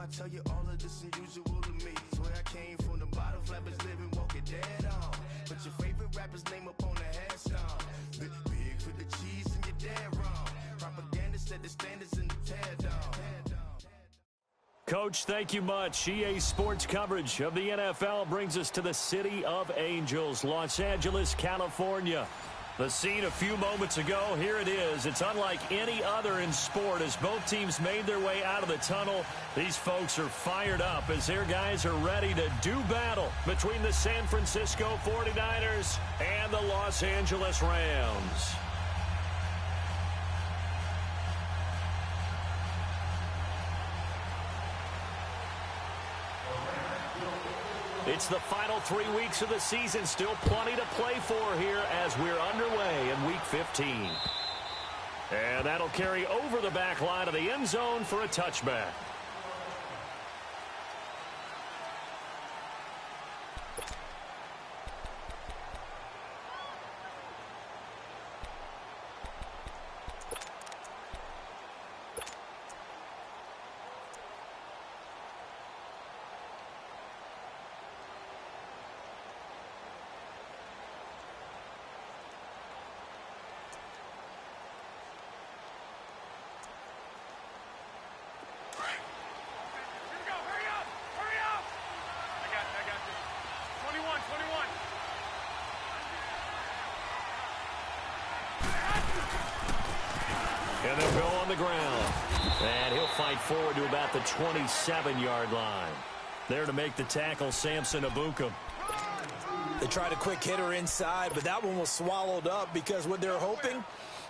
I tell you all of this unusual to me. Swear I came from the bottom, flappers living, walking dead on. Put your favorite rapper's name up on the headstone. Big for the cheese and you're dead wrong. Propaganda set the standards in the tear down. Coach, thank you much. EA Sports coverage of the NFL brings us to the City of Angels, Los Angeles, California. The scene a few moments ago, here it is. It's unlike any other in sport as both teams made their way out of the tunnel. These folks are fired up as their guys are ready to do battle between the San Francisco 49ers and the Los Angeles Rams. It's the final 3 weeks of the season. Still plenty to play for here as we're underway in Week 15. And that'll carry over the back line of the end zone for a touchback. And they'll go on the ground. And he'll fight forward to about the 27-yard line. There to make the tackle, Samson Abukum. They tried a quick hitter inside, but that one was swallowed up because what they're hoping,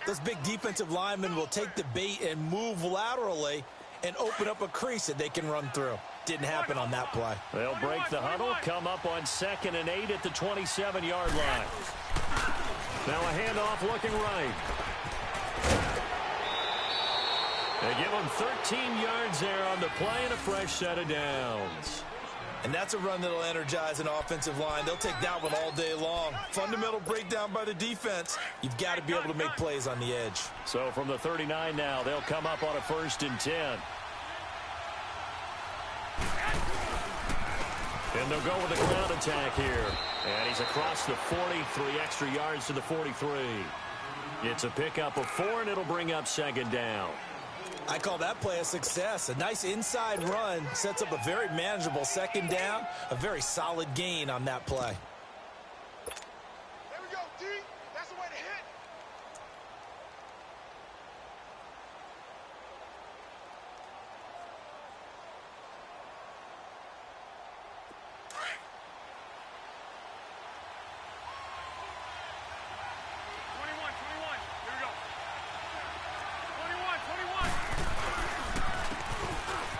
those big defensive linemen will take the bait and move laterally and open up a crease that they can run through. Didn't happen on that play. They'll break the huddle, come up on 2nd and 8 at the 27-yard line. Now a handoff looking right. They give him 13 yards there on the play and a fresh set of downs. And that's a run that'll energize an offensive line. They'll take that one all day long. Fundamental breakdown by the defense. You've got to be able to make plays on the edge. So from the 39 now, they'll come up on a 1st and 10. And they'll go with the ground attack here. And he's across the 40, 3 extra yards to the 43. It's a pickup of 4, and it'll bring up 2nd down. I call that play a success. A nice inside run sets up a very manageable 2nd down. A very solid gain on that play. There we go, D. That's the way to hit.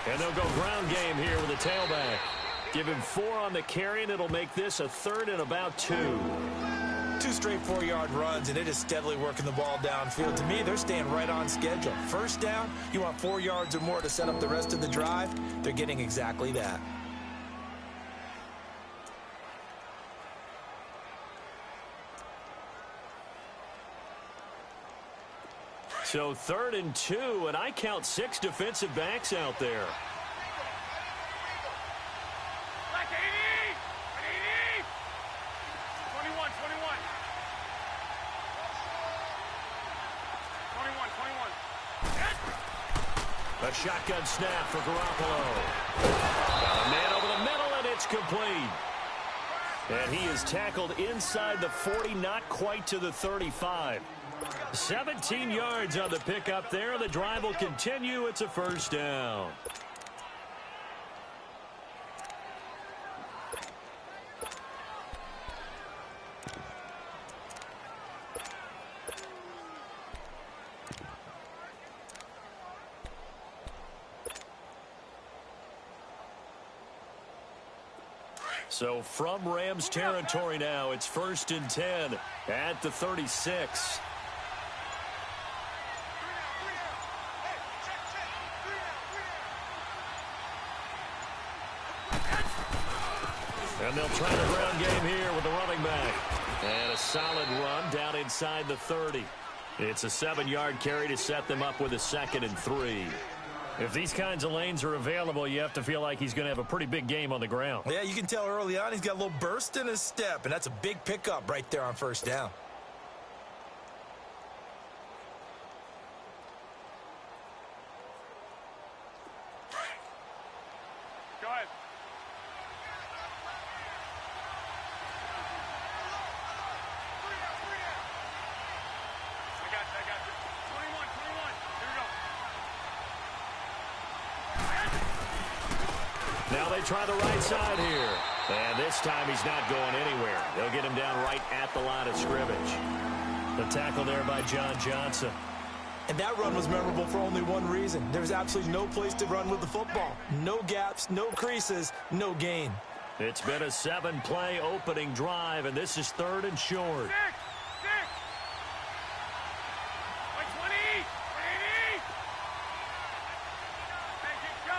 And they'll go ground game here with a tailback. Give him 4 on the carry, and it'll make this a 3rd and about 2. 2 straight 4-yard runs, and it is steadily working the ball downfield. To me, they're staying right on schedule. 1st down, you want 4 yards or more to set up the rest of the drive. They're getting exactly that. So 3rd and 2, and I count 6 defensive backs out there. Like 80! 21. 21. A shotgun snap for Garoppolo. Got a man over the middle, and it's complete. And he is tackled inside the 40, not quite to the 35. 17 yards on the pickup there. The drive will continue. It's a 1st down. So from Rams territory now, it's 1st and 10 at the 36. And they'll try the ground game here with the running back. And a solid run down inside the 30. It's a 7-yard carry to set them up with a 2nd and 3. If these kinds of lanes are available, you have to feel like he's going to have a pretty big game on the ground. Yeah, you can tell early on he's got a little burst in his step, and that's a big pickup right there on first down. Go ahead. I got you. 21. Here we go. Now they try the right side here. And this time he's not going anywhere. They'll get him down right at the line of scrimmage. The tackle there by John Johnson. And that run was memorable for only one reason. There's absolutely no place to run with the football. No gaps, no creases, no gain. It's been a 7-play opening drive, and this is 3rd and short. 6. Like 20. 80. Make it go.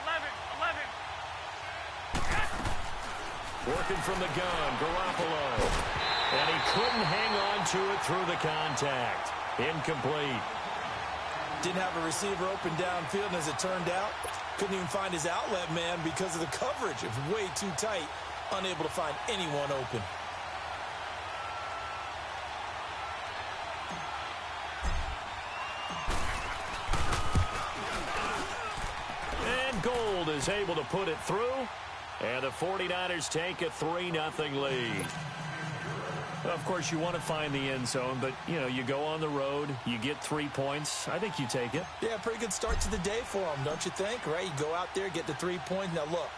11. Working from the gun, Garoppolo. And he couldn't hang on to it through the contact. Incomplete. Didn't have a receiver open downfield, and as it turned out, couldn't even find his outlet man because of the coverage. It was way too tight, unable to find anyone open. And Gold is able to put it through. And the 49ers take a 3-0 lead. Of course, you want to find the end zone, but, you go on the road, you get 3 points. I think you take it. Yeah, pretty good start to the day for them, don't you think? Right? You go out there, get the 3 points. Now, look,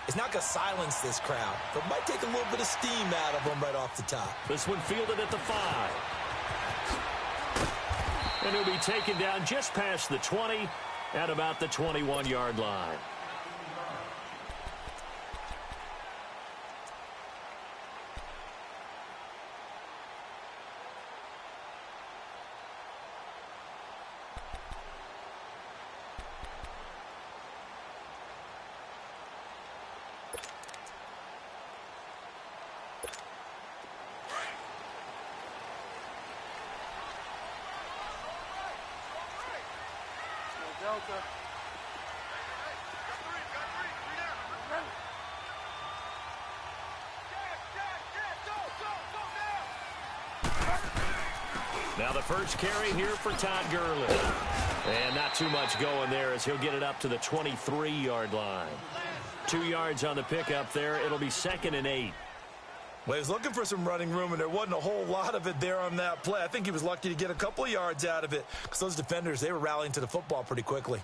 it's not going to silence this crowd, but it might take a little bit of steam out of them right off the top. This one fielded at the 5. And he'll be taken down just past the 20 at about the 21-yard line. Delta. Got 3 down. Go Now the first carry here for Todd Gurley. And not too much going there as he'll get it up to the 23-yard line. 2 yards on the pickup there. It'll be 2nd and 8. Well, he was looking for some running room, and there wasn't a whole lot of it there on that play. I think he was lucky to get a couple of yards out of it because those defenders, they were rallying to the football pretty quickly.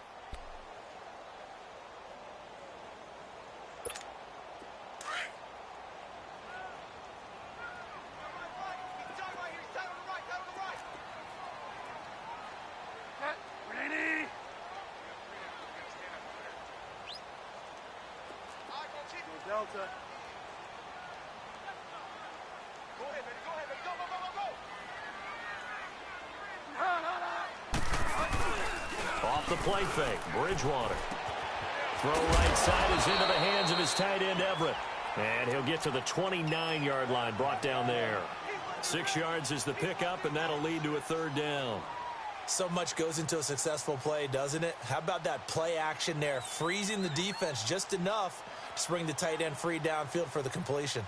Delta. Off the play fake, Bridgewater. Throw right side is into the hands of his tight end, Everett. And he'll get to the 29-yard line, brought down there. 6 yards is the pickup, and that'll lead to a 3rd down. So much goes into a successful play, doesn't it? How about that play action there, freezing the defense just enough to bring the tight end free downfield for the completion.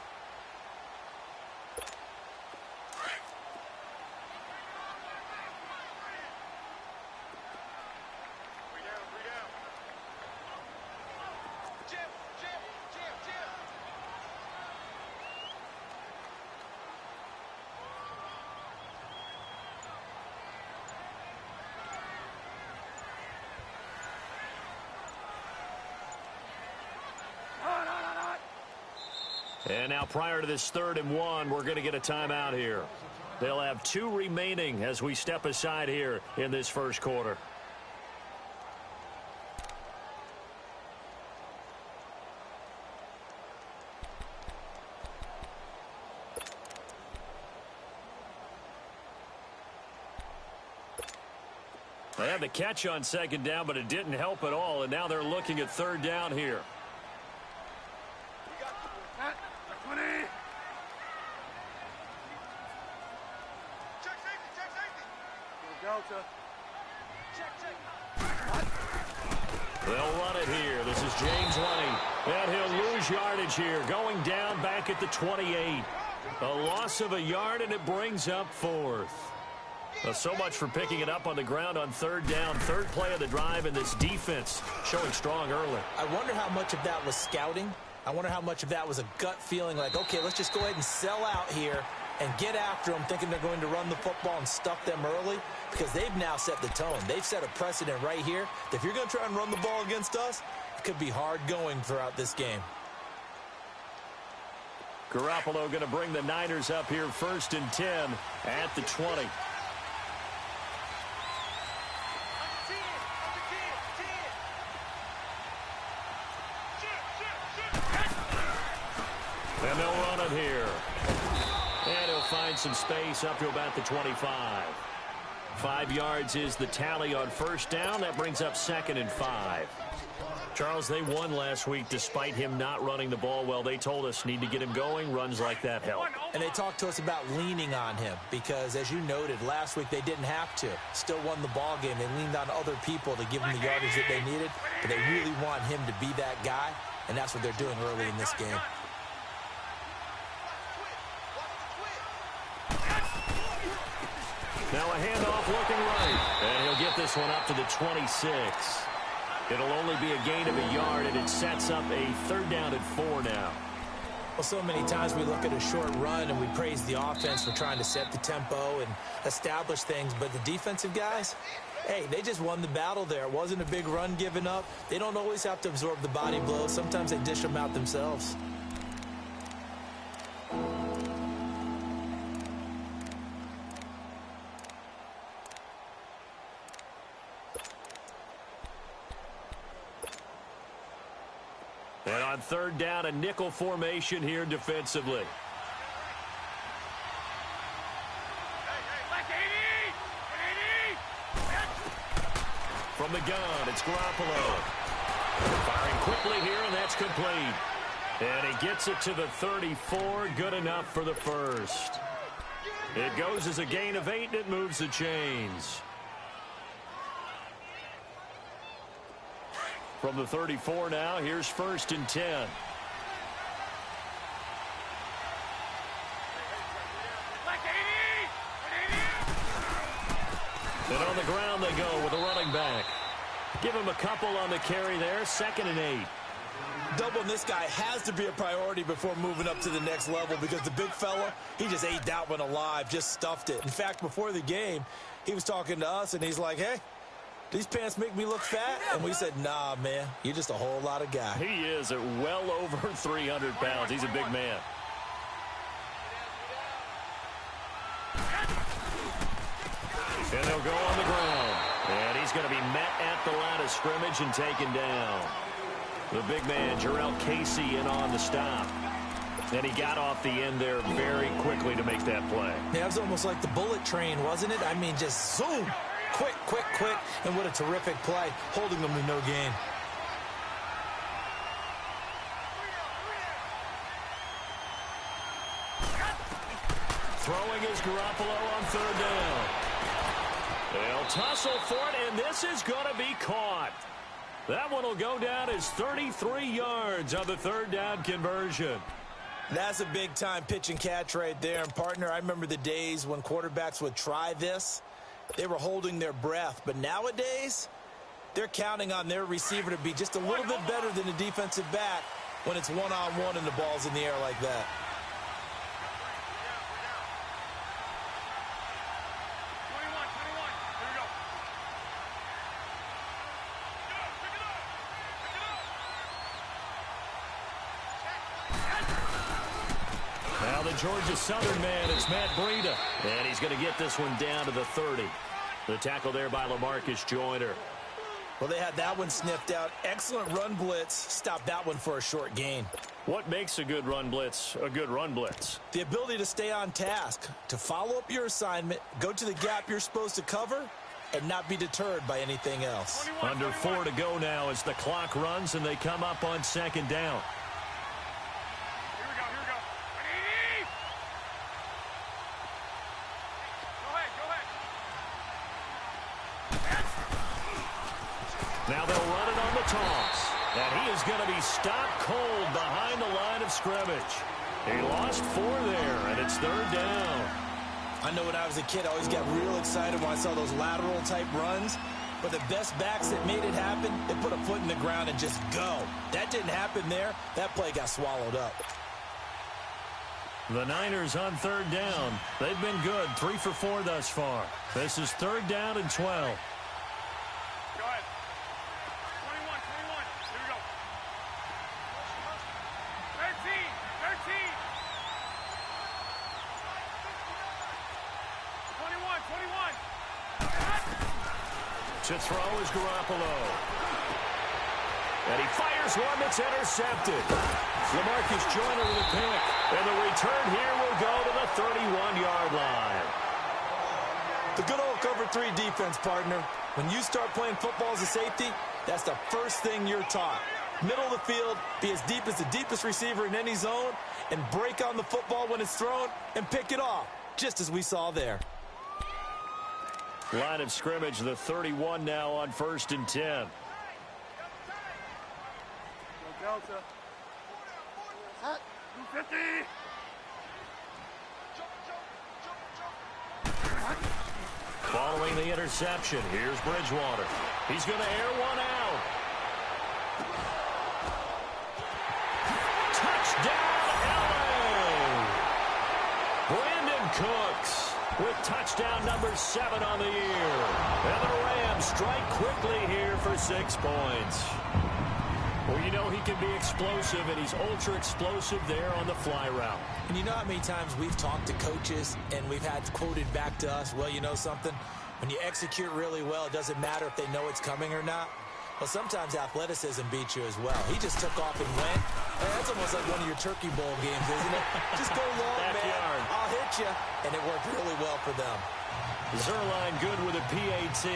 And now prior to this 3rd and 1, we're going to get a timeout here. They'll have 2 remaining as we step aside here in this first quarter. They had the catch on 2nd down, but it didn't help at all, and now they're looking at 3rd down here. Delta. They'll run it here. This is James running. And he'll lose yardage here. Going down back at the 28. A loss of a yard, and it brings up fourth. So much for picking it up on the ground on third down. Third play of the drive, and this defense showing strong early. I wonder how much of that was scouting. I wonder how much of that was a gut feeling like, okay, let's just go ahead and sell out here and get after them, thinking they're going to run the football and stuff them early, because they've now set the tone. They've set a precedent right here that if you're going to try and run the ball against us, it could be hard going throughout this game. Garoppolo going to bring the Niners up here 1st and 10 at the 20. And they'll run it here. And he'll find some space up to about the 25. 5 yards is the tally on first down. That brings up 2nd and 5. Charles, they won last week despite him not running the ball well. They told us need to get him going. Runs like that help. And they talked to us about leaning on him because, as you noted, last week they didn't have to. Still won the ball game. They leaned on other people to give them the yardage that they needed. But they really want him to be that guy, and that's what they're doing early in this game. Now a handoff looking right. And he'll get this one up to the 26. It'll only be a gain of a yard, and it sets up a 3rd down and 4 now. Well, so many times we look at a short run and we praise the offense for trying to set the tempo and establish things. But the defensive guys, hey, they just won the battle there. It wasn't a big run given up. They don't always have to absorb the body blows. Sometimes they dish them out themselves. And on 3rd down, a nickel formation here defensively. From the gun, it's Garoppolo. Firing quickly here, and that's complete. And he gets it to the 34. Good enough for the first. It goes as a gain of 8, and it moves the chains. From the 34 now, here's 1st and 10. And on the ground they go with a running back. Give him a couple on the carry there, 2nd and 8. Doubling this guy has to be a priority before moving up to the next level because the big fella, he just ate that one alive, just stuffed it. In fact, before the game, he was talking to us, and he's like, hey, these pants make me look fat? And we said, nah, man, you're just a whole lot of guy. He is at well over 300 pounds. He's a big man. And they'll go on the ground. And he's going to be met at the line of scrimmage and taken down. The big man, Jarrell Casey, in on the stop. And he got off the end there very quickly to make that play. Yeah, it was almost like the bullet train, wasn't it? I mean, just zoom. Quick, quick, quick, and what a terrific play, holding them to no gain. Throwing is Garoppolo on 3rd down. They'll tussle for it, and this is going to be caught. That one will go down as 33 yards on the 3rd down conversion. That's a big-time pitch and catch right there. And, partner, I remember the days when quarterbacks would try this. They were holding their breath. But nowadays, they're counting on their receiver to be just a little bit better than the defensive back when it's one-on-one and the ball's in the air like that. Now the Georgia Southern man, it's Matt Breida. And he's going to get this one down to the 30. The tackle there by LaMarcus Joyner. Well, they had that one sniffed out. Excellent run blitz. Stopped that one for a short gain. What makes a good run blitz a good run blitz? The ability to stay on task, to follow up your assignment, go to the gap you're supposed to cover, and not be deterred by anything else. Under 4 to go now as the clock runs and they come up on 2nd down. Now they'll run it on the toss. And he is going to be stopped cold behind the line of scrimmage. He lost 4 there, and it's 3rd down. I know when I was a kid, I always got real excited when I saw those lateral-type runs. But the best backs that made it happen, they put a foot in the ground and just go. That didn't happen there. That play got swallowed up. The Niners on 3rd down. They've been good, 3 for 4 thus far. This is 3rd down and 12. Go ahead. 21. Here we go. 13. 21. To throw is Garoppolo. And he fires one that's intercepted. LaMarcus Joyner with a pick. And the return here will go to the 31-yard line. The good old cover 3 defense, partner. When you start playing football as a safety, that's the first thing you're taught. Middle of the field, be as deep as the deepest receiver in any zone, and break on the football when it's thrown and pick it off, just as we saw there. Line of scrimmage, the 31 now on 1st and 10. Go Delta. 250. Following the interception, here's Bridgewater. He's going to air one out. Touchdown, LA! Brandon Cooks with touchdown number 7 on the year. And the Rams strike quickly here for 6 points. Well, you know he can be explosive, and he's ultra-explosive there on the fly route. And you know how many times we've talked to coaches and we've had quoted back to us, well, you know something? When you execute really well, it doesn't matter if they know it's coming or not. Well, sometimes athleticism beats you as well. He just took off and went. Hey, that's almost like one of your Turkey Bowl games, isn't it? Just go long, man. I'll hit you. And it worked really well for them. Zerline good with a PAT.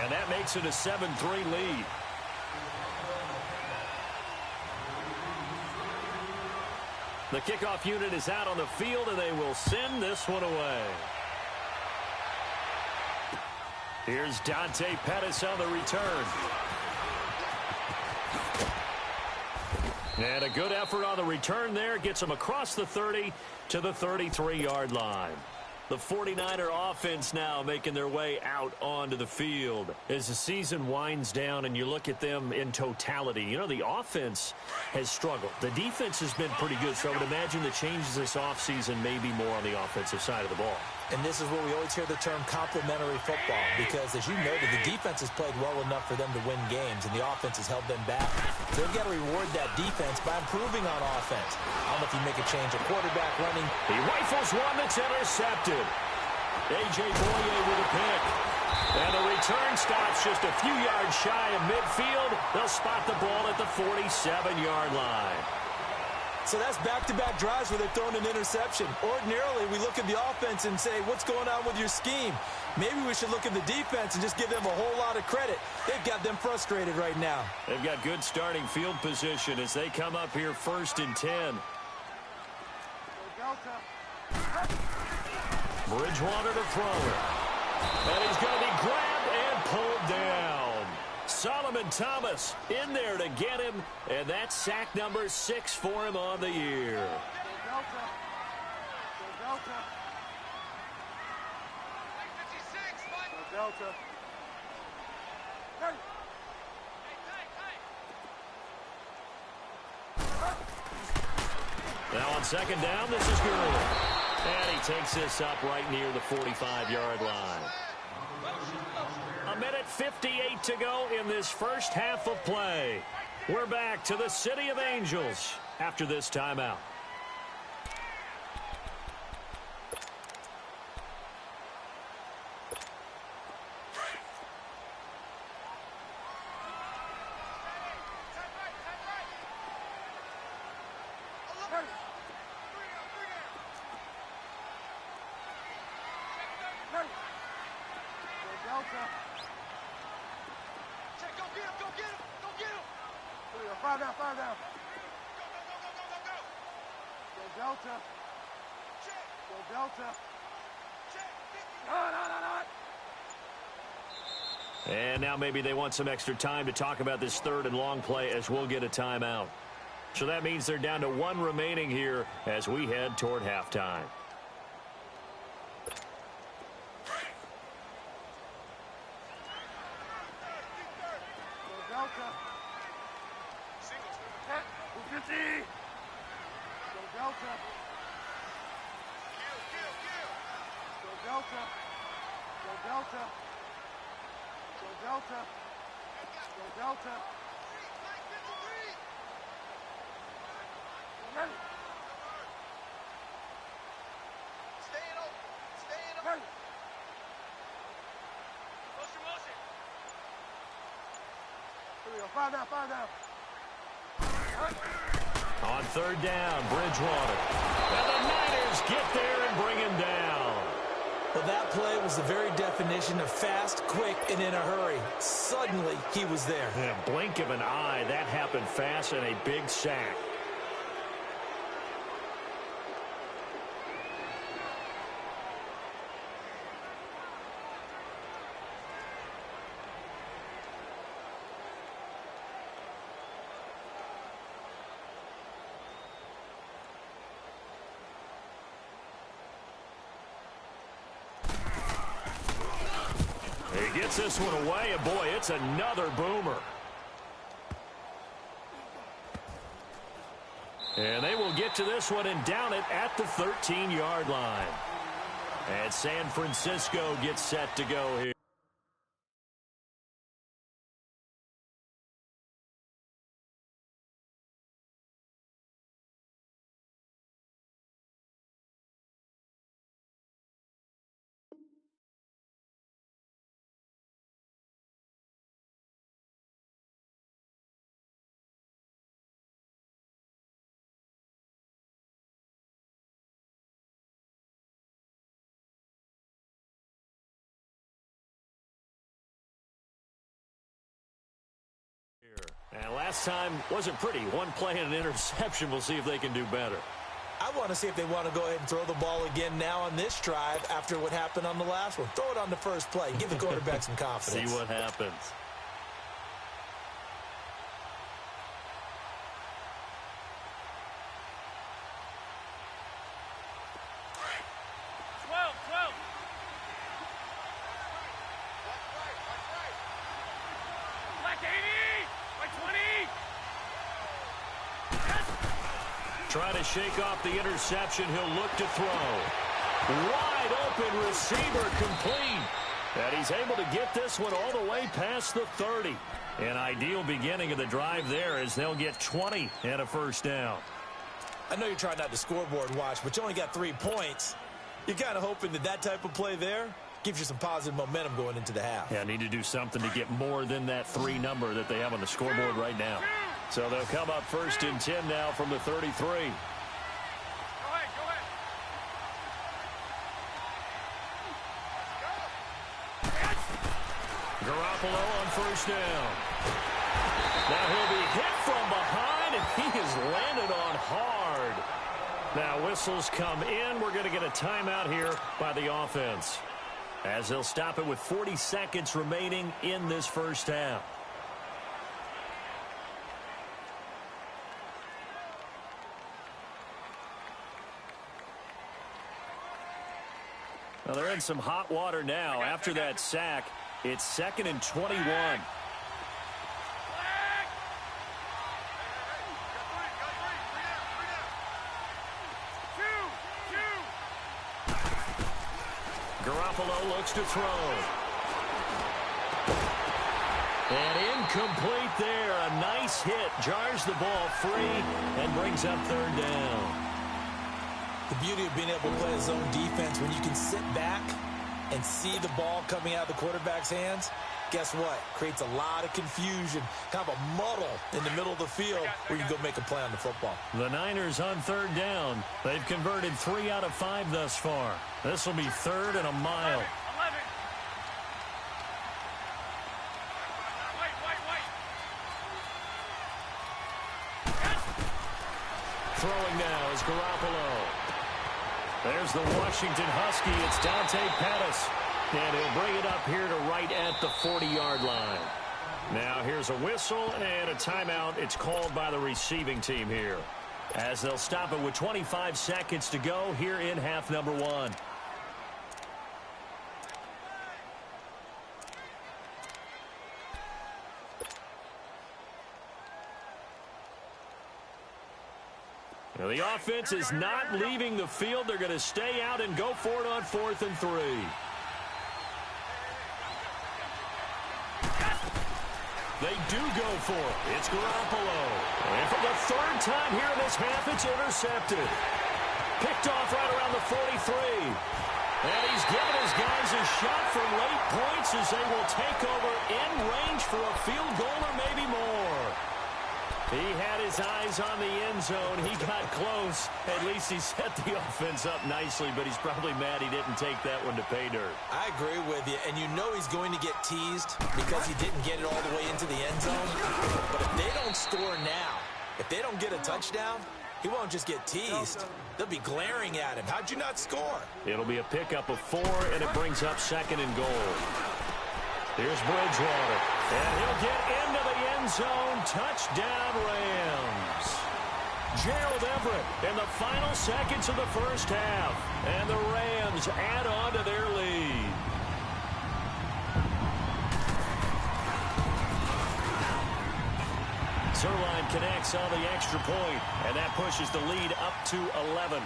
And that makes it a 7-3 lead. The kickoff unit is out on the field, and they will send this one away. Here's Dante Pettis on the return. And a good effort on the return there. Gets him across the 30 to the 33-yard line. The 49er offense now making their way out onto the field. As the season winds down and you look at them in totality, you know, the offense has struggled. The defense has been pretty good, so I would imagine the changes this offseason may be more on the offensive side of the ball. And this is where we always hear the term complementary football, because as you noted, the defense has played well enough for them to win games, and the offense has held them back. They've got to reward that defense by improving on offense. I don't know if you make a change of quarterback running. He rifles one that's intercepted. A.J. Boye with a pick. And the return stops just a few yards shy of midfield. They'll spot the ball at the 47-yard line. So that's back-to-back drives where they're throwing an interception. Ordinarily, we look at the offense and say, what's going on with your scheme? Maybe we should look at the defense and just give them a whole lot of credit. They've got them frustrated right now. They've got good starting field position as they come up here 1st and 10. Bridgewater to throw it. And he's going to be grabbed and pulled down. Solomon Thomas in there to get him, and that's sack number 6 for him on the year. Now on 2nd down, this is Gurley. And he takes this up right near the 45-yard line. A minute 58 to go in this first half of play. We're back to the City of Angels after this timeout. And now maybe they want some extra time to talk about this third and long play as we'll get a timeout. So that means they're down to one remaining here as we head toward halftime. On third down, Bridgewater. And the Niners get there and bring him down. Well, that play was the very definition of fast, quick, and in a hurry. Suddenly, he was there. In a blink of an eye, that happened fast and a big sack. He gets this one away, and boy, it's another boomer. And they will get to this one and down it at the 13-yard line. And San Francisco gets set to go here. And last time wasn't pretty. One play and an interception. We'll see if they can do better. I want to see if they want to go ahead and throw the ball again now on this drive after what happened on the last one. Throw it on the first play. Give the quarterback some confidence. See what happens. Try to shake off the interception. He'll look to throw. Wide open receiver complete. And he's able to get this one all the way past the 30. An ideal beginning of the drive there as they'll get 20 and a first down. I know you're trying not to scoreboard watch, but you only got 3 points. You're kind of hoping that that type of play there gives you some positive momentum going into the half. Yeah, need to do something to get more than that 3 number that they have on the scoreboard right now. So they'll come up first and 10 now from the 33. Go ahead. Garoppolo on first down. Now he'll be hit from behind, and he is landed on hard. Now whistles come in. We're going to get a timeout here by the offense, as they'll stop it with 40 seconds remaining in this first half. Well, they're in some hot water now. After that sack, it's 2nd and 21. Garoppolo looks to throw. And incomplete there. A nice hit. Jars the ball free and brings up third down. The beauty of being able to play a zone defense when you can sit back and see the ball coming out of the quarterback's hands, guess what? Creates a lot of confusion, kind of a muddle in the middle of the field where you can go make a play on the football. The Niners on third down. They've converted 3 out of 5 thus far. This will be 3rd and a mile. Throwing now is Garoppolo. There's the Washington Husky. It's Dante Pettis. And he'll bring it up here to right at the 40-yard line. Now here's a whistle and a timeout. It's called by the receiving team here, as they'll stop it with 25 seconds to go here in half number 1. Now the offense is not leaving the field. They're going to stay out and go for it on 4th and 3. They do go for it. It's Garoppolo. And for the 3rd time here in this half, it's intercepted. Picked off right around the 43. And he's given his guys a shot for late points as they will take over in range for a field goal or maybe more. He had his eyes on the end zone. He got close. At least he set the offense up nicely, but he's probably mad he didn't take that one to pay dirt. I agree with you, and you know he's going to get teased because he didn't get it all the way into the end zone. But if they don't score now, if they don't get a touchdown, he won't just get teased. They'll be glaring at him. How'd you not score? It'll be a pickup of 4, and it brings up 2nd and goal. Here's Bridgewater, and he'll get into the end zone. Touchdown, Rams. Gerald Everett in the final seconds of the first half, and the Rams add on to their lead. Zerline connects on the extra point, and that pushes the lead up to 11.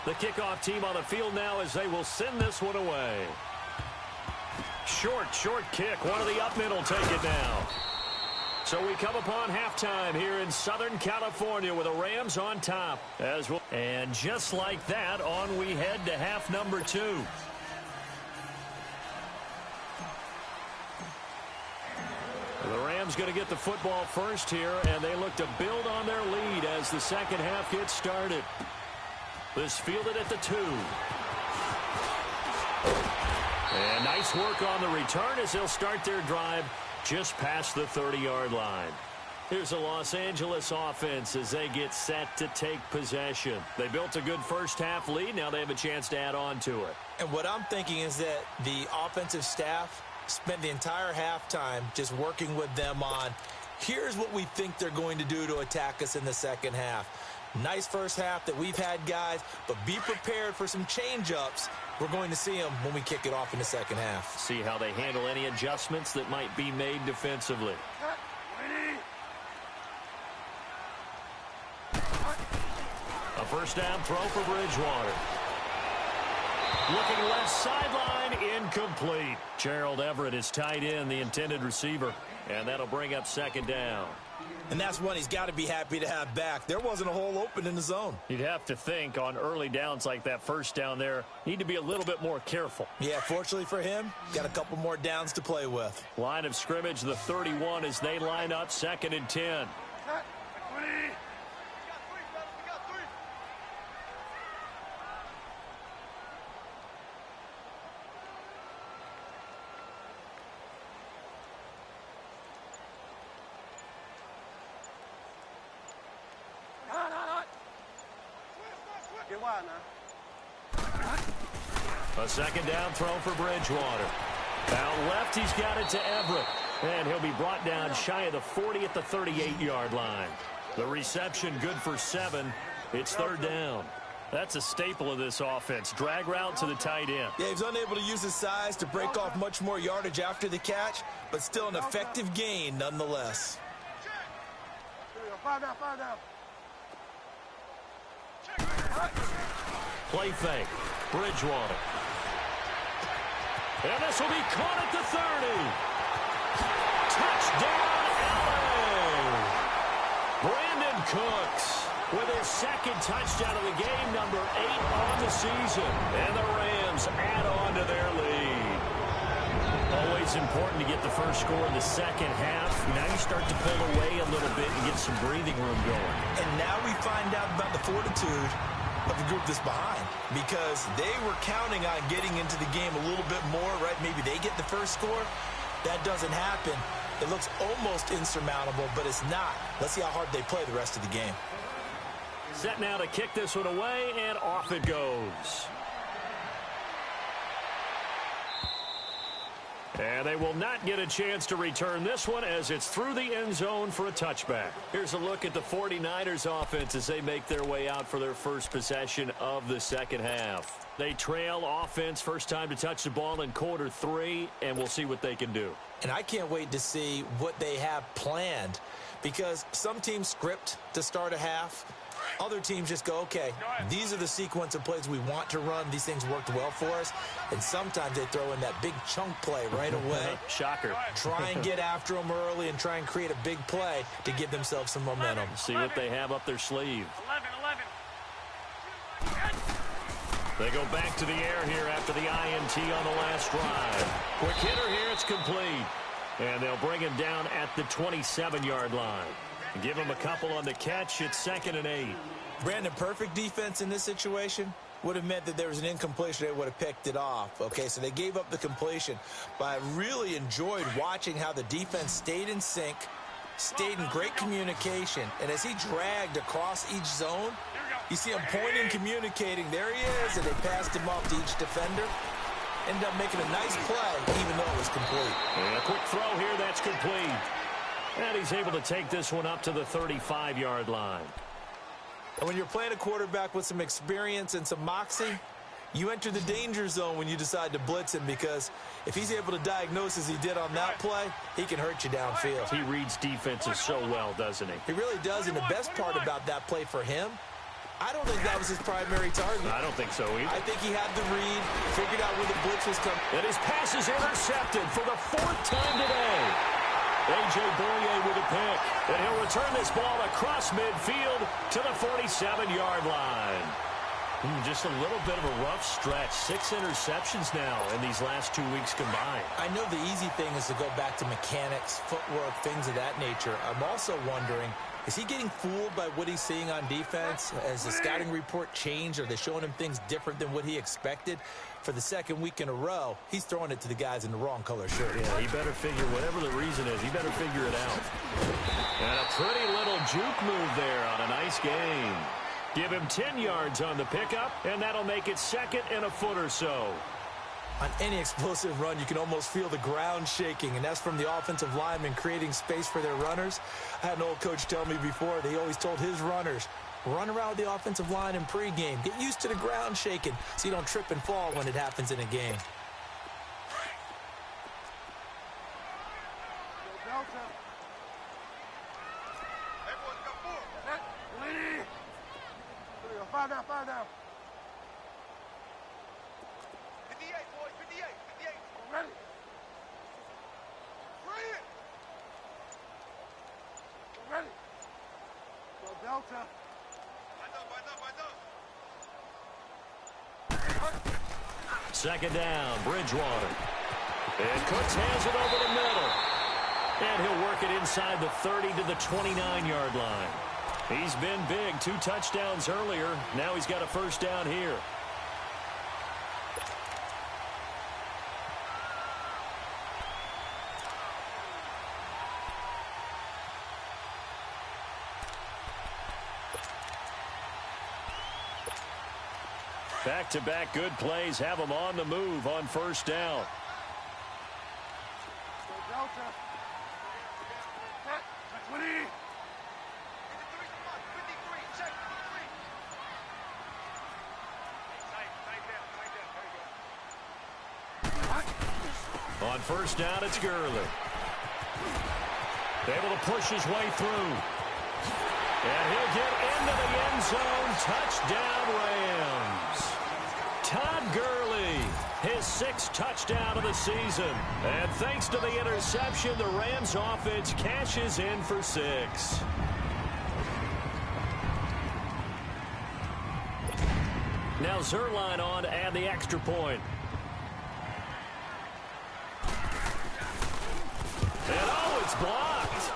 The kickoff team on the field now as they will send this one away. Short kick. One of the up men will take it now. So we come upon halftime here in Southern California with the Rams on top. And just like that, on we head to half number 2. The Rams going to get the football first here, and they look to build on their lead as the second half gets started. This fielded at the 2. And nice work on the return as they'll start their drive just past the 30-yard line. Here's the Los Angeles offense as they get set to take possession. They built a good first half lead. Now they have a chance to add on to it. And what I'm thinking is that the offensive staff spent the entire halftime just working with them on, here's what we think they're going to do to attack us in the second half. Nice first half that we've had, guys, but be prepared for some change-ups. We're going to see them when we kick it off in the second half. See how they handle any adjustments that might be made defensively. A first down throw for Bridgewater. Looking left sideline, incomplete. Gerald Everett is tied in, the intended receiver, and that'll bring up 2nd down. And that's one he's got to be happy to have back. There wasn't a hole open in the zone. You'd have to think on early downs like that first down there, need to be a little bit more careful. Yeah, fortunately for him, got a couple more downs to play with. Line of scrimmage, the 31 as they line up 2nd and 10. A 2nd down throw for Bridgewater. Out left, he's got it to Everett. And he'll be brought down shy of the 40 at the 38-yard line. The reception good for 7. It's 3rd down. That's a staple of this offense. Drag route to the tight end. Yeah, he's unable to use his size to break off much more yardage after the catch, but still an effective gain nonetheless. Play fake. Bridgewater. And this will be caught at the 30. Touchdown, LA! Brandon Cooks with his 2nd touchdown of the game, number 8 on the season. And the Rams add on to their lead. Always important to get the first score in the second half. Now you start to pull away a little bit and get some breathing room going. And now we find out about the fortitude of the group that's behind, because they were counting on getting into the game a little bit more, right? Maybe they get the first score. That doesn't happen. It looks almost insurmountable, but it's not. Let's see how hard they play the rest of the game. Set now to kick this one away, and off it goes. And they will not get a chance to return this one as it's through the end zone for a touchback. Here's a look at the 49ers offense as they make their way out for their first possession of the second half. They trail offense first time to touch the ball in quarter 3, and we'll see what they can do. And I can't wait to see what they have planned, because some teams script to start a half. Other teams just go, okay, these are the sequence of plays we want to run. These things worked well for us. And sometimes they throw in that big chunk play right away. Shocker. Try and get after them early and try and create a big play to give themselves some momentum. See what they have up their sleeve. 11. They go back to the air here after the INT on the last drive. Quick hitter here, it's complete. And they'll bring him down at the 27-yard line. Give him a couple on the catch. It's 2nd and 8. Brandon, perfect defense in this situation would have meant that there was an incompletion. They would have picked it off. Okay, so they gave up the completion. But I really enjoyed watching how the defense stayed in sync, stayed in great communication. And as he dragged across each zone, you see him pointing, communicating. There he is, and they passed him off to each defender. Ended up making a nice play, even though it was complete. And a quick throw here, that's complete. And he's able to take this one up to the 35-yard line. And when you're playing a quarterback with some experience and some moxie, you enter the danger zone when you decide to blitz him, because if he's able to diagnose as he did on that play, he can hurt you downfield. He reads defenses so well, doesn't he? He really does, and the best part about that play for him, I don't think that was his primary target. I don't think so either. I think he had the read, figured out where the blitz was coming. And his pass is intercepted for the 4th time today. A.J. Boye with a pick. And he'll return this ball across midfield to the 47-yard line. Just a little bit of a rough stretch. 6 interceptions now in these last 2 weeks combined. I know the easy thing is to go back to mechanics, footwork, things of that nature. I'm also wondering, is he getting fooled by what he's seeing on defense? Has the scouting report changed? Are they showing him things different than what he expected? For the 2nd week in a row, he's throwing it to the guys in the wrong color shirt. Yeah, he better figure, whatever the reason is, he better figure it out. And a pretty little juke move there on a nice game. Give him 10 yards on the pickup, and that'll make it 2nd and a foot or so. On any explosive run, you can almost feel the ground shaking, and that's from the offensive linemen creating space for their runners. I had an old coach tell me before that he always told his runners, run around the offensive line in pregame. Get used to the ground shaking so you don't trip and fall when it happens in a game. Five down. 58, boys, 58. Ready? Ready? Go Delta. Second down, Bridgewater. And Cooks has it over the middle. And he'll work it inside the 30 to the 29-yard line. He's been big. 2 touchdowns earlier. Now he's got a first down here. Back-to-back good plays have him on the move on first down. Delta. 20. On first down, it's Gurley. Able to push his way through. And he'll get into the end zone. Touchdown, Rams. Todd Gurley, his 6th touchdown of the season. And thanks to the interception, the Rams offense cashes in for 6. Now Zerline on to add the extra point. And oh, it's blocked.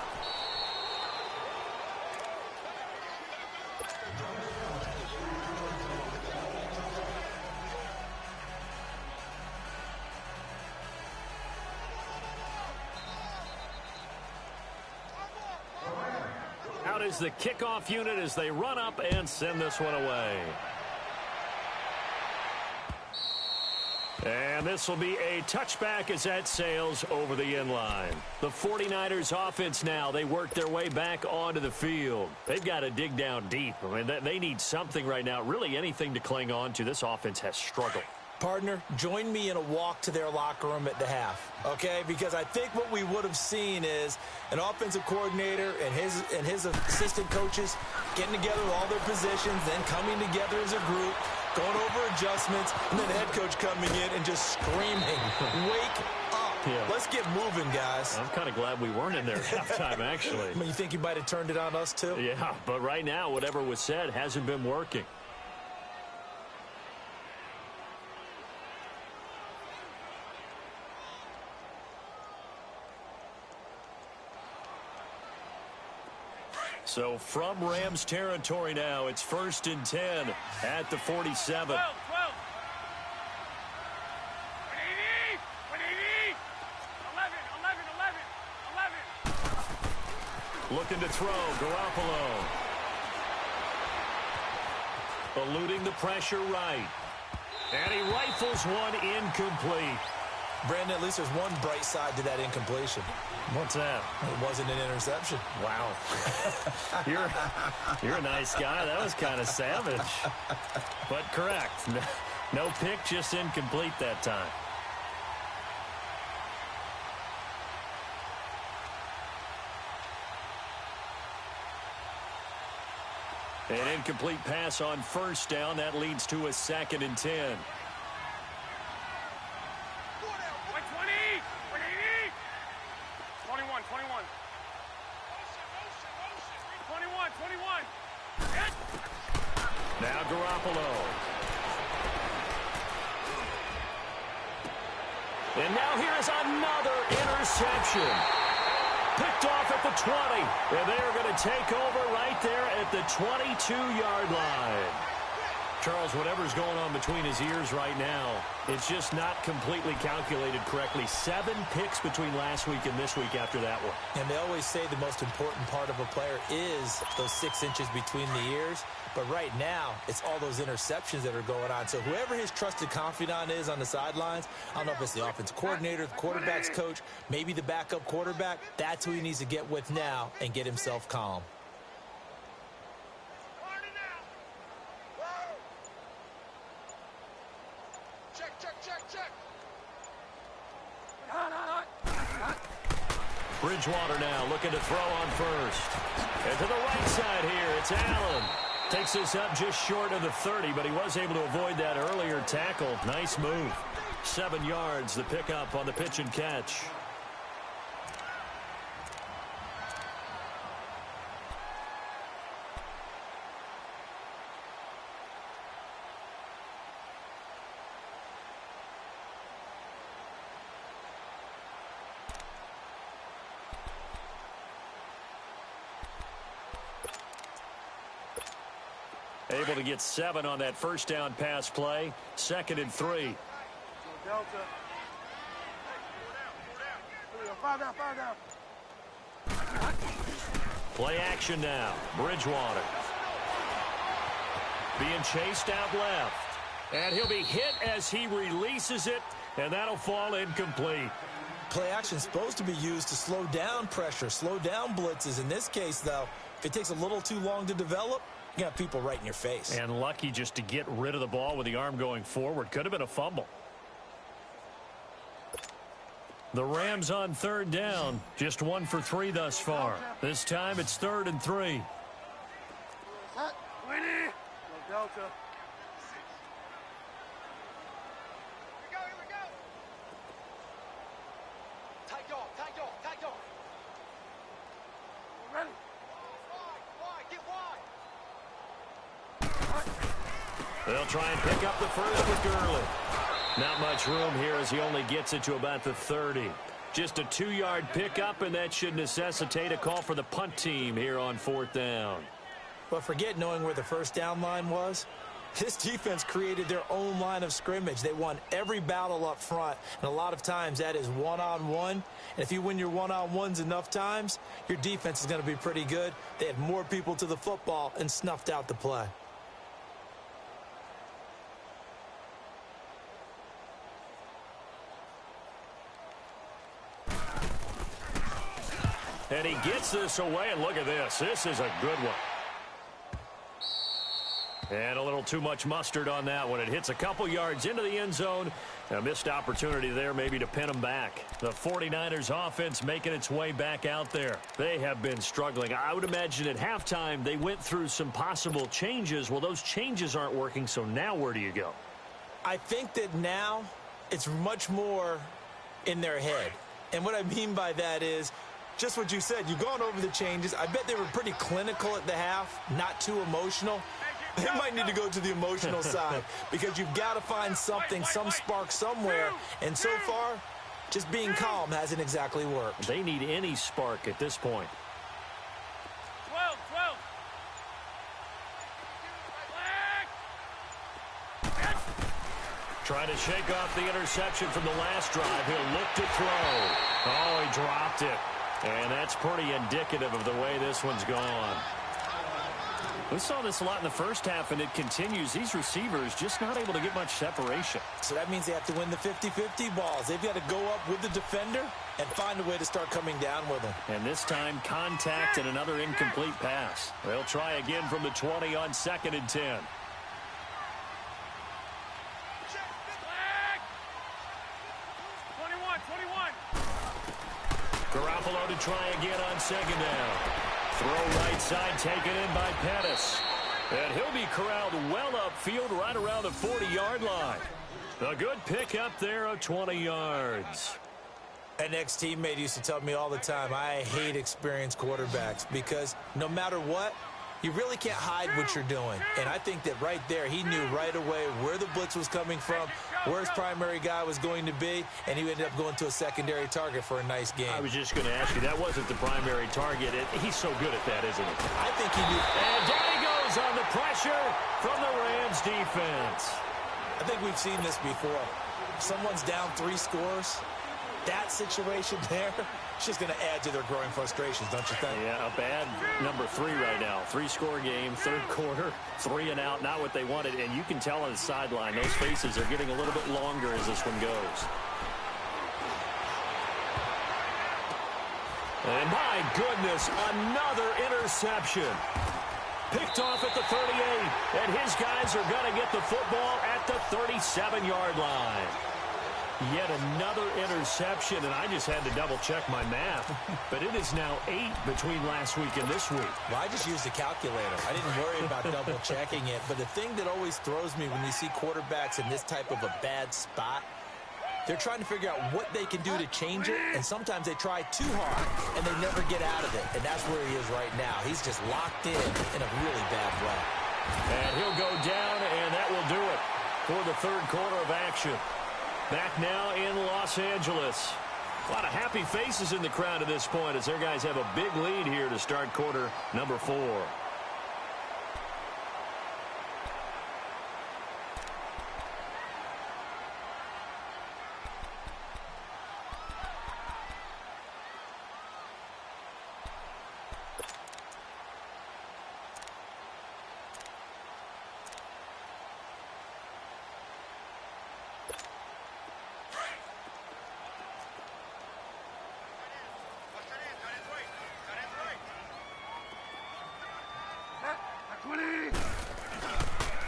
is the kickoff unit as they run up and send this one away. And this will be a touchback as that sails over the end line. The 49ers offense now, they work their way back onto the field. They've got to dig down deep. I mean, they need something right now, really anything to cling on to. This offense has struggled. Partner, join me in a walk to their locker room at the half, okay? Because I think what we would have seen is an offensive coordinator and his assistant coaches getting together with all their positions, then coming together as a group, going over adjustments, and then the head coach coming in and just screaming, wake up. Yeah. Let's get moving, guys. I'm kind of glad we weren't in there at halftime, actually. I mean, you think you might have turned it on us, too? Yeah, but right now, whatever was said hasn't been working. So from Rams territory now, it's 1st and 10 at the 47. 12. Looking to throw, Garoppolo. Eluding the pressure right. And he rifles one incomplete. Brandon, at least there's one bright side to that incompletion. What's that? It wasn't an interception. Wow. You're a nice guy. That was kind of savage. But correct. No pick, just incomplete that time. An incomplete pass on 1st down. That leads to a 2nd and 10. 21. Now Garoppolo. And now here's another interception. Picked off at the 20. And they are going to take over right there at the 22-yard line. Charles, whatever's going on between his ears right now, it's just not completely calculated correctly. 7 picks between last week and this week after that one. And they always say the most important part of a player is those 6 inches between the ears. But right now, it's all those interceptions that are going on. So whoever his trusted confidant is on the sidelines, I don't know if it's the offensive coordinator, the quarterback's coach, maybe the backup quarterback, that's who he needs to get with now and get himself calm. Bridgewater now looking to throw on 1st. And to the right side here, it's Allen. Takes this up just short of the 30, but he was able to avoid that earlier tackle. Nice move. 7 yards, the pickup on the pitch and catch. Able to get 7 on that 1st down pass play. 2nd and 3. Delta. 5 down. Play action now. Bridgewater. Being chased out left. And he'll be hit as he releases it, and that'll fall incomplete. Play action is supposed to be used to slow down pressure, slow down blitzes. In this case, though, if it takes a little too long to develop, you got people right in your face. And lucky just to get rid of the ball with the arm going forward. Could have been a fumble. The Rams on 3rd down. Just 1 for 3 thus far. This time it's 3rd and 3. Winnie. Delta. Here we go. Take off. Ready. Wide. Get wide. They'll try and pick up the 1st with Gurley. Not much room here as he only gets it to about the 30. Just a 2-yard pickup, and that should necessitate a call for the punt team here on 4th down. But forget knowing where the 1st down line was. This defense created their own line of scrimmage. They won every battle up front, and a lot of times that is one-on-one. And if you win your one-on-ones enough times, your defense is going to be pretty good. They had more people to the football and snuffed out the play. And he gets this away, and look at this. This is a good one. And a little too much mustard on that one. It hits a couple yards into the end zone. A missed opportunity there maybe to pin them back. The 49ers offense making its way back out there. They have been struggling. I would imagine at halftime they went through some possible changes. Well, those changes aren't working, so now where do you go? I think that now it's much more in their head. And what I mean by that is just what you said. You've gone over the changes. I bet they were pretty clinical at the half, not too emotional. They might need to go to the emotional side because you've got to find something, some spark somewhere. And so far, just being calm hasn't exactly worked. They need any spark at this point. 12. Trying to shake off the interception from the last drive. He'll look to throw. Oh, he dropped it. And that's pretty indicative of the way this one's gone. We saw this a lot in the first half, and it continues. These receivers just not able to get much separation. So that means they have to win the 50-50 balls. They've got to go up with the defender and find a way to start coming down with them. And this time, contact and another incomplete pass. They'll try again from the 20 on 2nd and 10. Garoppolo to try again on 2nd down. Throw right side, taken in by Pettis. And he'll be corralled well upfield right around the 40-yard line. A good pick up there of 20 yards. An ex-teammate used to tell me all the time, I hate experienced quarterbacks because no matter what, you really can't hide what you're doing. And I think that right there, he knew right away where the blitz was coming from, where his primary guy was going to be, and he ended up going to a secondary target for a nice game. I was just going to ask you, that wasn't the primary target. He's so good at that, isn't he? I think he knew. And down he goes on the pressure from the Rams defense. I think we've seen this before. Someone's down 3 scores. That situation there, it's just going to add to their growing frustrations, don't you think? Yeah, a bad number 3 right now. 3-score game, 3rd quarter, 3 and out, not what they wanted. And you can tell on the sideline, those faces are getting a little bit longer as this one goes. And my goodness, another interception. Picked off at the 38, and his guys are going to get the football at the 37-yard line. Yet another interception, and I just had to double-check my math. But it is now 8 between last week and this week. Well, I just used a calculator. I didn't worry about double-checking it. But the thing that always throws me when you see quarterbacks in this type of a bad spot, they're trying to figure out what they can do to change it, and sometimes they try too hard, and they never get out of it. And that's where he is right now. He's just locked in a really bad way. And he'll go down, and that will do it for the 3rd quarter of action. Back now in Los Angeles. A lot of happy faces in the crowd at this point as their guys have a big lead here to start quarter number 4.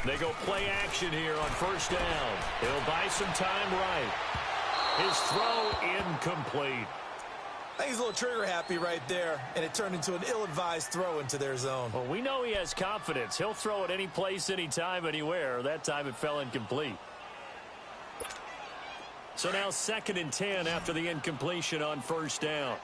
They go play action here on 1st down. He'll buy some time right. His throw incomplete. I think he's a little trigger happy right there, and it turned into an ill-advised throw into their zone. Well, we know he has confidence. He'll throw it any place, anytime, anywhere. That time it fell incomplete. So now 2nd and 10 after the incompletion on 1st down.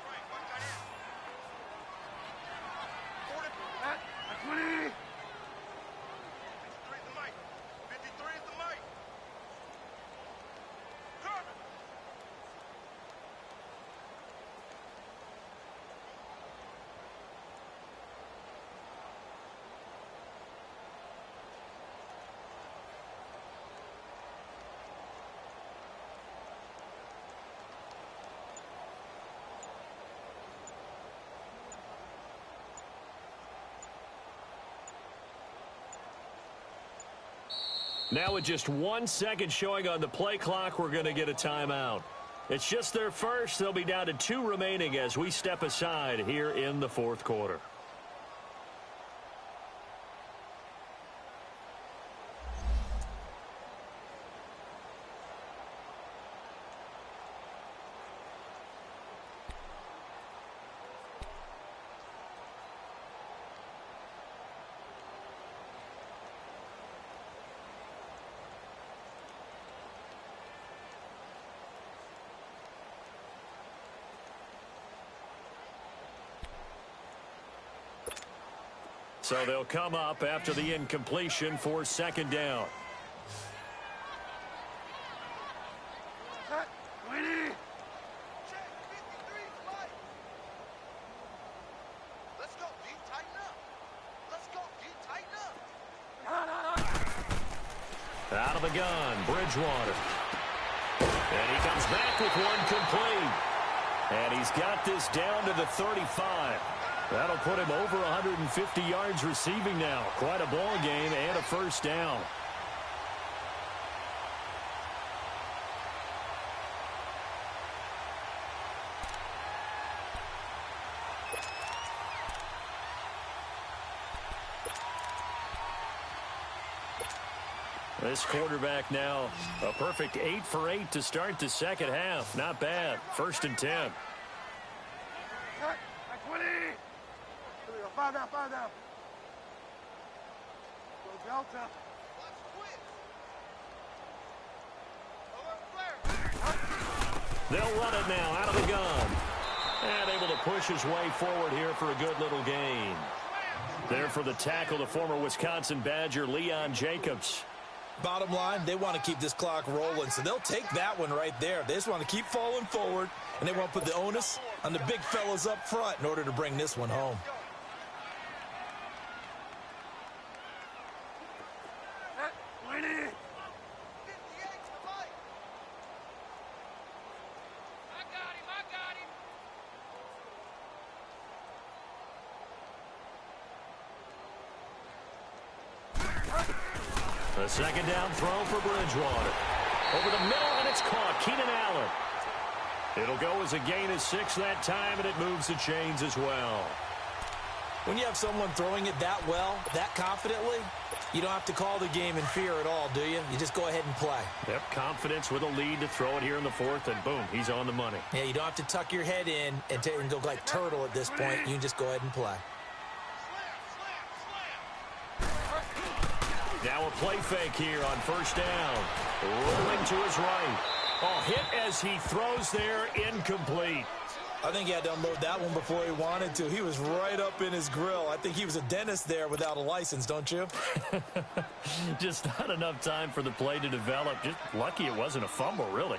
Now with just 1 second showing on the play clock, we're going to get a timeout. It's just their first. They'll be down to 2 remaining as we step aside here in the fourth quarter. So they'll come up after the incompletion for second down. Let's go, D. Tighten up. Let's go, D. Tighten up. Out of the gun, Bridgewater. And he comes back with one complete. And he's got this down to the 35. That'll put him over 150 yards receiving now. Quite a ball game and a first down. This quarterback now a perfect 8 for 8 to start the second half. Not bad. 1st and 10. 20. Five down. Go Delta. They'll run it now out of the gun. And able to push his way forward here for a good little gain. There for the tackle, the former Wisconsin Badger, Leon Jacobs. Bottom line, they want to keep this clock rolling, so they'll take that one right there. They just want to keep falling forward, and they want to put the onus on the big fellas up front in order to bring this one home. The second down throw for Bridgewater. Over the middle, and it's caught. Keenan Allen. It'll go as a gain of 6 that time, and it moves the chains as well. When you have someone throwing it that well, that confidently, you don't have to call the game in fear at all, do you? You just go ahead and play. Yep, confidence with a lead to throw it here in the fourth, and boom, he's on the money. Yeah, you don't have to tuck your head in and go like turtle at this point. You can just go ahead and play. Now a play fake here on first down. Rolling to his right. Oh, hit as he throws there, incomplete. I think he had to unload that one before he wanted to. He was right up in his grill. I think he was a dentist there without a license, don't you? Just not enough time for the play to develop. Just lucky it wasn't a fumble, really.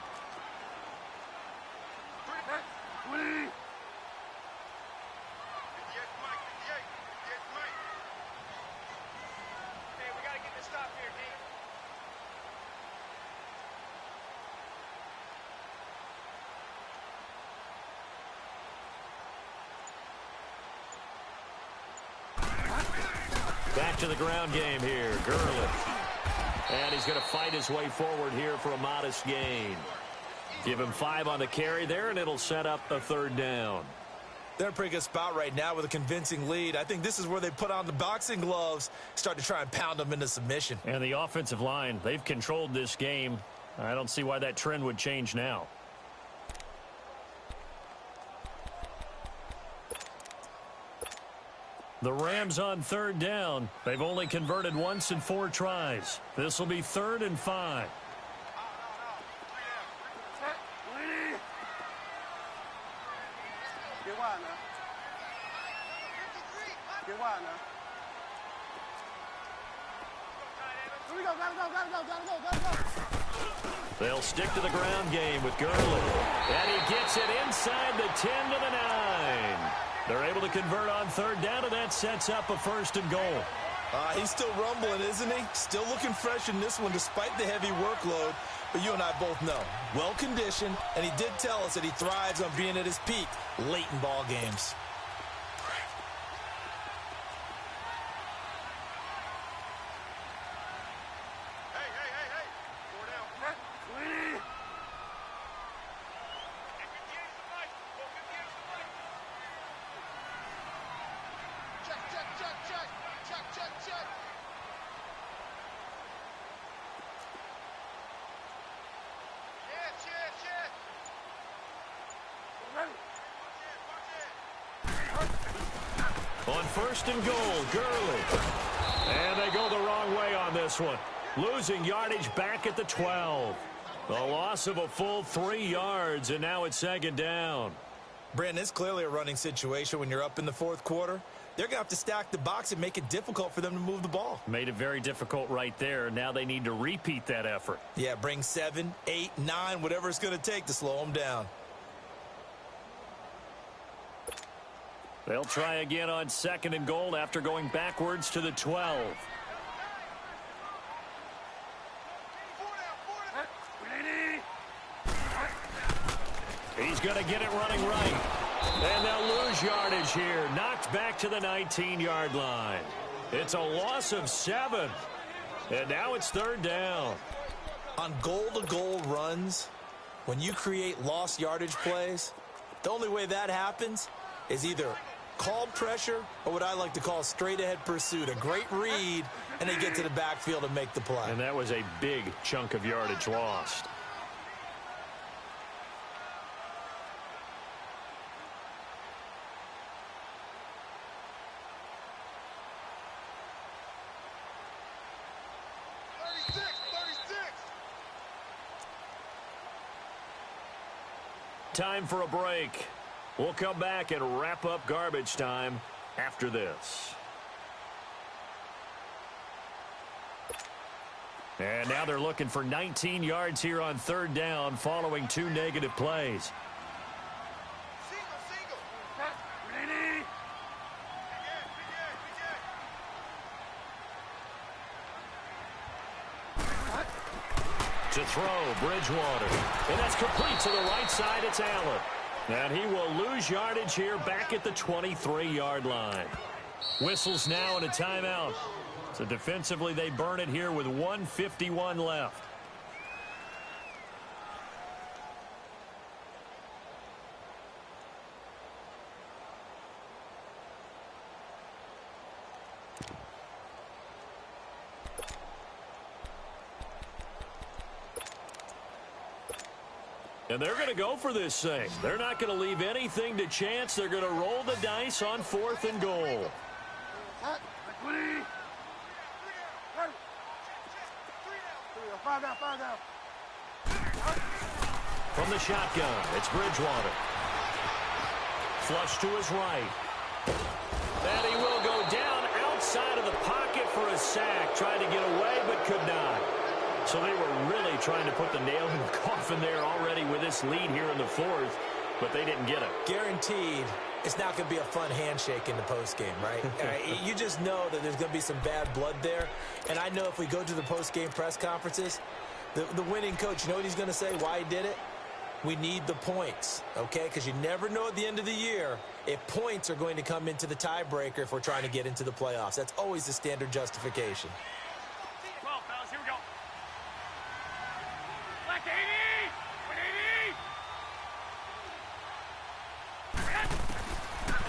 Back to the ground game here. Gurley. And he's going to fight his way forward here for a modest gain. Give him 5 on the carry there, and it'll set up a third down. They're in a pretty good spot right now with a convincing lead. I think this is where they put on the boxing gloves, start to try and pound them into submission. And the offensive line, they've controlled this game. I don't see why that trend would change now. The Rams on third down. They've only converted once in 4 tries. This will be 3rd and 5. They'll stick to the ground game with Gurley. And he gets it inside the 10 to the 9. They're able to convert on third down, and that sets up a 1st and goal. He's still rumbling, isn't he? Still looking fresh in this one despite the heavy workload. But you and I both know, well-conditioned, and he did tell us that he thrives on being at his peak late in ball games. Hey, Check. On first and goal, Gurley. And they go the wrong way on this one. Losing yardage back at the 12. A loss of a full 3 yards, and now it's second down. Brandon, it's clearly a running situation when you're up in the fourth quarter. They're going to have to stack the box and make it difficult for them to move the ball. Made it very difficult right there. Now they need to repeat that effort. Yeah, bring 7, 8, 9, whatever it's going to take to slow them down. They'll try again on second and goal after going backwards to the 12. He's going to get it running right. And they'll lose yardage here. Knocked back to the 19-yard line. It's a loss of 7. And now it's third down. On goal-to-goal runs, when you create lost yardage plays, the only way that happens is either called pressure or what I like to call straight-ahead pursuit. A great read, and they get to the backfield and make the play. And that was a big chunk of yardage lost. Time for a break. We'll come back and wrap up garbage time after this. And now they're looking for 19 yards here on third down following 2 negative plays. To throw, Bridgewater. And that's complete to the right side. It's Allen. And he will lose yardage here back at the 23-yard line. Whistles now and a timeout. So defensively, they burn it here with 1:51 left. And they're going to go for this thing. They're not going to leave anything to chance. They're going to roll the dice on fourth and goal. From the shotgun, it's Bridgewater. Flush to his right. And he will go down outside of the pocket for a sack. Tried to get away, but could not. So they were really trying to put the nail in the coffin there already with this lead here in the fourth, but they didn't get it. Guaranteed it's not going to be a fun handshake in the postgame, right? You just know that there's going to be some bad blood there. And I know if we go to the postgame press conferences, the winning coach, you know what he's going to say, why he did it? We need the points, okay? Because you never know at the end of the year if points are going to come into the tiebreaker if we're trying to get into the playoffs. That's always the standard justification.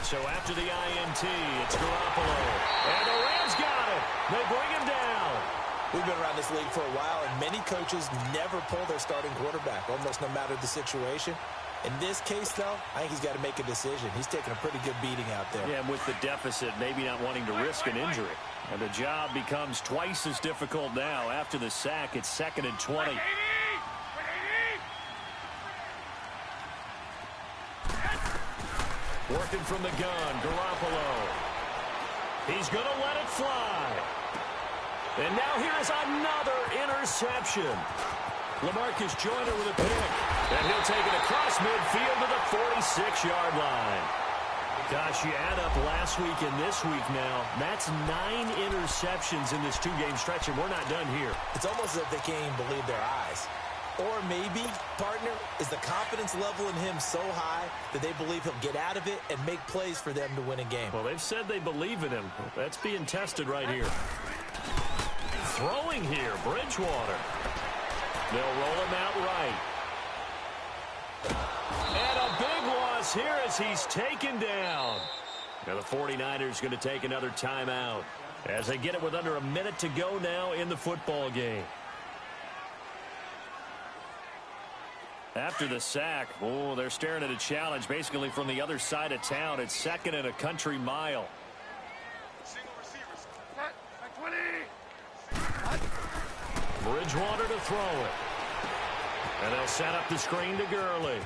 So after the INT, it's Garoppolo. And the Rams got it. They bring him down. We've been around this league for a while, and many coaches never pull their starting quarterback, almost no matter the situation. In this case, though, I think he's got to make a decision. He's taking a pretty good beating out there. Yeah, and with the deficit, maybe not wanting to risk an injury. And the job becomes twice as difficult now. After the sack, it's 2nd and 20. Working from the gun, Garoppolo. He's going to let it fly. And now here is another interception. LaMarcus Joyner with a pick. And he'll take it across midfield to the 46-yard line. Gosh, you add up last week and this week now. That's 9 interceptions in this 2-game stretch, and we're not done here. It's almost as if they can't even believe their eyes. Or maybe, partner, is the confidence level in him so high that they believe he'll get out of it and make plays for them to win a game. Well, they've said they believe in him. That's being tested right here. Throwing here, Bridgewater. They'll roll him out right. And a big loss here as he's taken down. Now the 49ers going to take another timeout as they get it with under a minute to go now in the football game. After the sack, they're staring at a challenge basically from the other side of town. It's second and a country mile. Bridgewater to throw it. And they'll set up the screen to Gurley.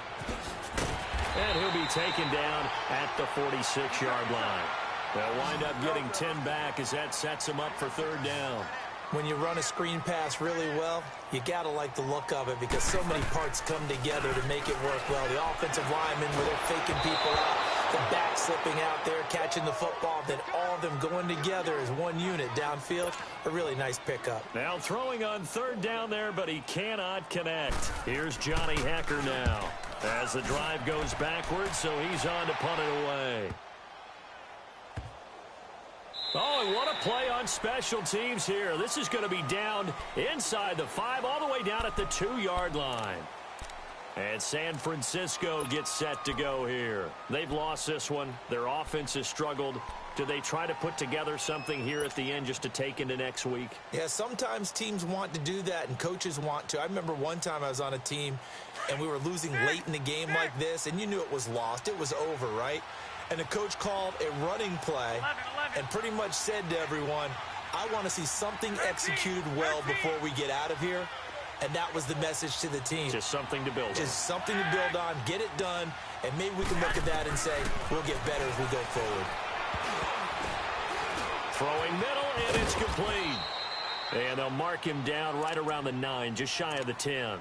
And he'll be taken down at the 46-yard line. They'll wind up getting 10 back as that sets him up for third down. When you run a screen pass really well, you got to like the look of it because so many parts come together to make it work well. The offensive linemen, where they're faking people out, the back slipping out there, catching the football, then all of them going together as one unit downfield. A really nice pickup. Now throwing on third down there, but he cannot connect. Here's Johnny Hekker now as the drive goes backwards, so he's on to punt it away. Oh, and what a play on special teams here. This is going to be down inside the 5, all the way down at the 2-yard line. And San Francisco gets set to go here. They've lost this one. Their offense has struggled. Do they try to put together something here at the end just to take into next week? Yeah, sometimes teams want to do that and coaches want to. I remember one time I was on a team and we were losing late in the game like this, and you knew it was lost. It was over, right? And the coach called a running play and pretty much said to everyone, I want to see something executed well before we get out of here. And that was the message to the team. Just something to build on. Just something to build on, get it done, and maybe we can look at that and say, we'll get better as we go forward. Throwing middle, and it's complete. And they'll mark him down right around the 9, just shy of the 10.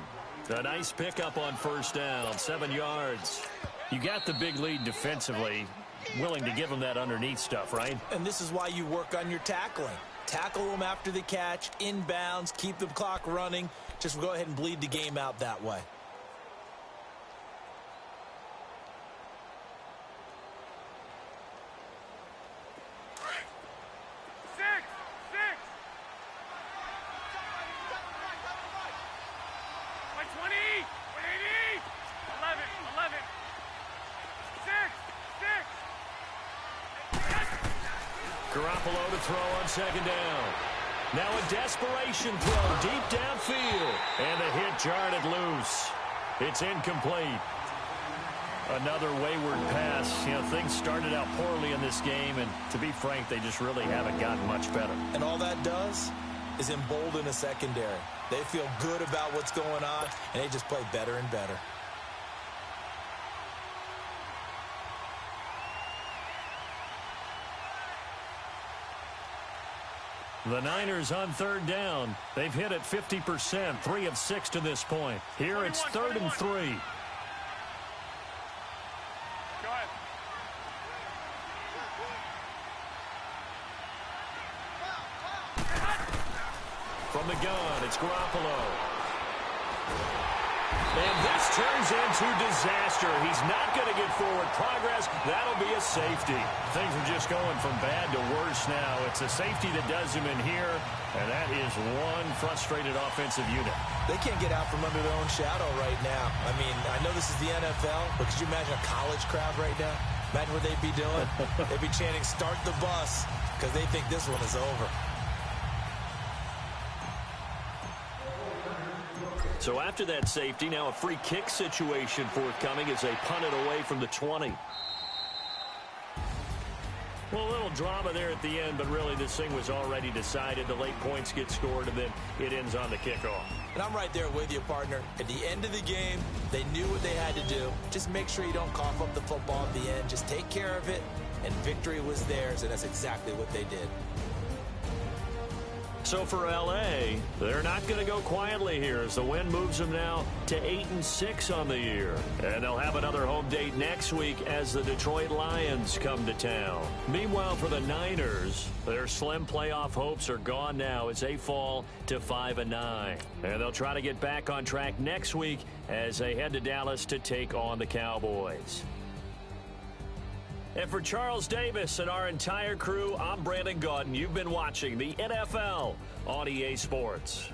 A nice pickup on first down, 7 yards. You got the big lead defensively, willing to give them that underneath stuff, right? And this is why you work on your tackling. Tackle them after the catch, inbounds, keep the clock running. Just go ahead and bleed the game out that way. Garoppolo to throw on second down. Now a desperation throw deep downfield. And the hit jarred it loose. It's incomplete. Another wayward pass. You know, things started out poorly in this game, and to be frank, they just really haven't gotten much better. And all that does is embolden a secondary. They feel good about what's going on, and they just play better and better. The Niners on third down. They've hit it 50%, 3 of 6 to this point. Here it's 3rd and 3. Go ahead. From the gun, it's Garoppolo. And this turns into disaster. He's not going to get forward progress. That'll be a safety. Things are just going from bad to worse now. It's a safety that does him in here, and that is one frustrated offensive unit. They can't get out from under their own shadow right now. I mean, I know this is the NFL, but could you imagine a college crowd right now? Imagine what they'd be doing. They'd be chanting, start the bus, because they think this one is over. So after that safety, now a free kick situation forthcoming as they punt it away from the 20. Well, a little drama there at the end, but really this thing was already decided. The late points get scored, and then it ends on the kickoff. And I'm right there with you, partner. At the end of the game, they knew what they had to do. Just make sure you don't cough up the football at the end. Just take care of it, and victory was theirs, and that's exactly what they did. So for L.A., they're not going to go quietly here as the win moves them now to 8-6 on the year. And they'll have another home date next week as the Detroit Lions come to town. Meanwhile, for the Niners, their slim playoff hopes are gone now as they fall to 5-9. And they'll try to get back on track next week as they head to Dallas to take on the Cowboys. And for Charles Davis and our entire crew, I'm Brandon Gaudin. You've been watching the NFL on EA Sports.